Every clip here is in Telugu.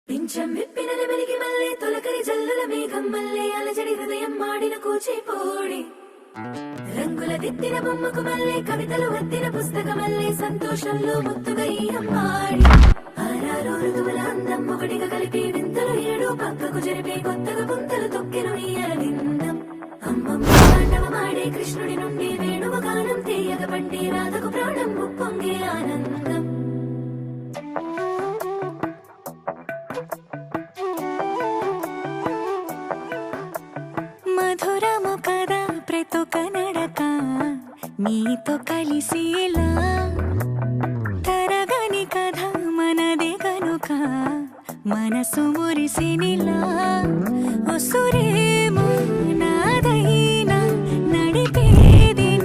పింఛం విప్పిన నెమలికి మల్లె తొలకరి జల్లుల మేఘం మల్లె అలజడి హృదయం మాడిన కూచిపోడి రంగుల దిద్దిన బొమ్మకు మల్లె కవితలు వద్దిన పుస్తకమల్లె సంతోషంలో ముత్తుగా ఈ అమ్మాడి ఆరారు ఋతువుల అందం ఒకటిగా కలిపి వింతలు ఏడు పక్కకు జరిపే కొత్తగా పుంతలు తొక్కెను ఈ అరవిందం అమ్మమ్మ తాండవమాడే కృష్ణుడి నుండి వేణువు గానం తీయగ పండి రాధకు ప్రాణం ఉప్పొంగే ఆనందం మధురము కదా ప్రతి నడక నీతో కలిసేలా తరగని కథ మనదే కనుక మనసు మురిసినిలా ఒసురేమో నాదైనా నడిపేది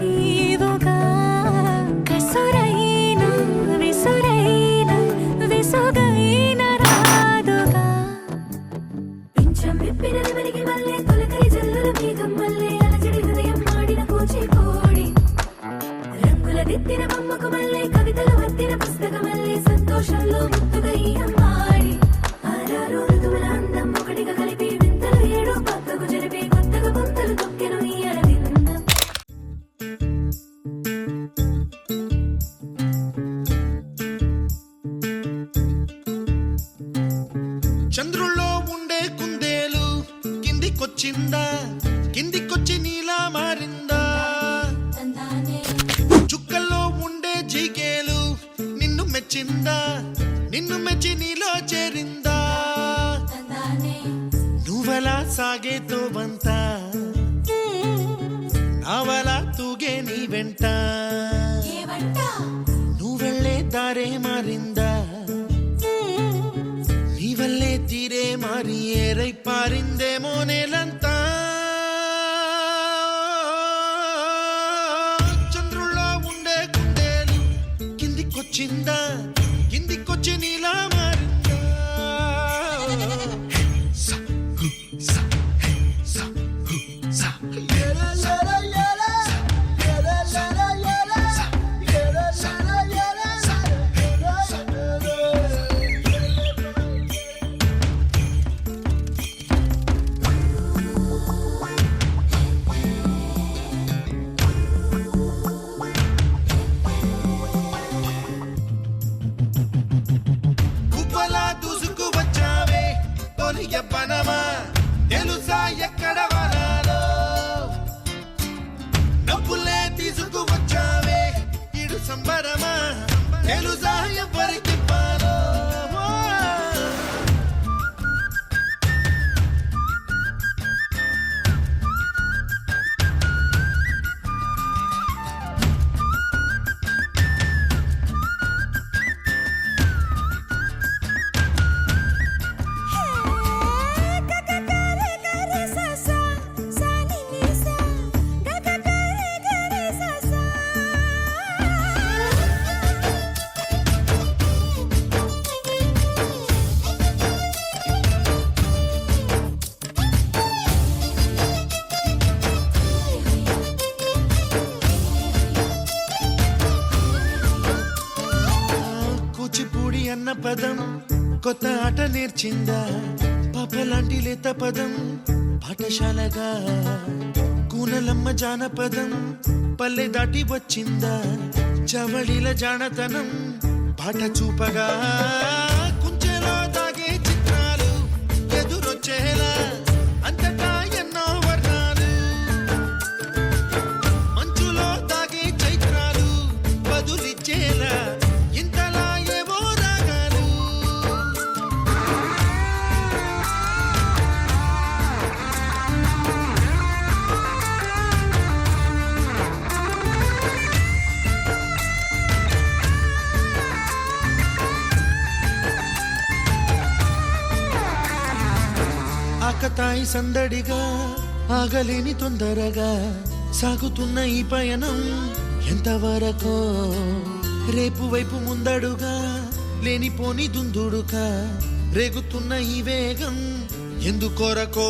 నీవుగా కసురైనా విసురైనా విసుగైన రాదుగా పింఛం విప్పిన నెమలికి మల్లె తొలకరి జల్లుల మేఘం మల్లె అలజడి హృదయం మాడిన కూచిపోడి రంగుల దిద్దిన బొమ్మకు మల్లె కవితలు వద్దిన పుస్తకమల్లె సంతోషంలో ముత్తుగా ఈ అమ్మాడి ఆరారు ఋతువుల అందం ఒకటిగా కలిపి వింతలు ఏడు పక్కకు జరిపే కొత్తగా పుంతలు తొక్కెను ఈ అరవిందం చంద్రుల్లో ఉండే కుందేలు కిందికొచ్చిందా కిందికొచ్చి నీలా మారిందా చుక్కల్లో ఉండే జీకేలు నిన్ను మెచ్చిందా నిన్ను మెచ్చి నీలో చేరిందా నువ్వలా సాగే తోవంత నావలా తూగే నీ వెంట నువ్వెళ్ళే దారే మారిందా నీవల్లే తీరే మారి ఏరై పారిందేమో నేలంతా చంద్రుల్లో ఉండే కుందేలు కిందికొచ్చిందా కిందికొచ్చి నీలా మారిందా సా, హు, సా, హే, సా, హు, సా. ఏలా, ఏలా, ఏలా. ఏలా, ఏలా, ఏలా. ఏలా, ఏలా, కుప్పలా దూసుకు వచ్చావే తొలి యవ్వనమా తెలుసా ఎక్కడ వరాలో నవ్వులే తీసుకు వచ్చావే ఇడు సంబరమా తెలుసా ఎవరికి పాలో కూచిపూడి అన్న పదం కొత్త ఆట నేర్చిందా పాపలాంటి లేత పదం పాఠశాలగా కూనలమ్మ జానపదం పల్లె దాటి వచ్చిందా చవళిల జానతనం పాట చూపగా కుంచెలో దాగే చిత్రాలు ఎదురొచ్చేలా అంతటా ఎన్నో వర్ణాలు మంచులో దాగే చైత్రాలు బదులిచ్చేలా ఇంతలా ఏవో రాగాలు ఆకతాయి సందడిగా ఆగలేని తొందరగా సాగుతున్న ఈ పయనం ఎంతవరకో రేపు వైపు ముందడుగా లేనిపోని దుందుడుగా రేగుతున్న ఈ వేగం ఎందుకొరకో